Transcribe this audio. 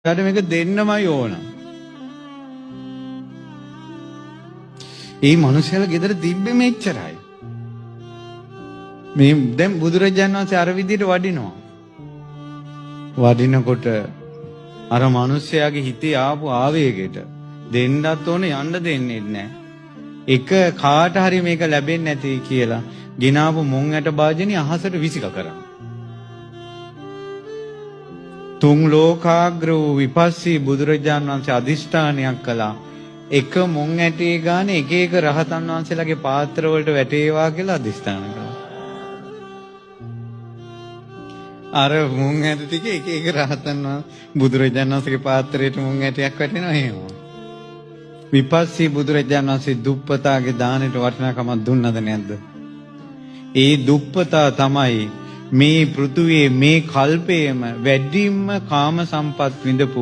ඊට මේක දෙන්නමයි ඕන. ඒ මිනිස්සුලා ගෙදර තිබ්බේ මෙච්චරයි. මේ දැන් බුදුරජාණන් වහන්සේ අර විදිහට වඩිනවා. වඩිනකොට අර මිනිස්සයාගේ හිතේ ආපු ආවේගයට දෙන්නත් ඕනේ යන්න දෙන්නේ නැහැ. එක කාට හරි මේක ලැබෙන්නේ නැති කියලා ගිනාපු මොන් ඇට භාජනිය අහසට විසික කරා. තුන් ලෝකාග්‍ර වූ විපස්සී බුදුරජාණන් වහන්සේ අදිෂ්ඨානයක් කළා. එක මොන් ඇටේ ගානේ එක එක රහතන් වහන්සේලාගේ පාත්‍ර වලට වැටේවා කියලා අදිෂ්ඨාන කළා. අර මොන් ඇට ටික එක එක රහතන් බුදුරජාණන් වහන්සේගේ පාත්‍රයට මොන් ඇටයක් වැටෙනවා එහෙම. විපස්සී බුදුරජාණන් වහන්සේ දුප්පතාගේ දානෙට වටිනාකමක් දුන්නද නැද්ද? ඒ දුප්පතා තමයි මේ පෘථුවියේ මේ කල්පයේම වැඩිම කාම සම්පත් විඳපු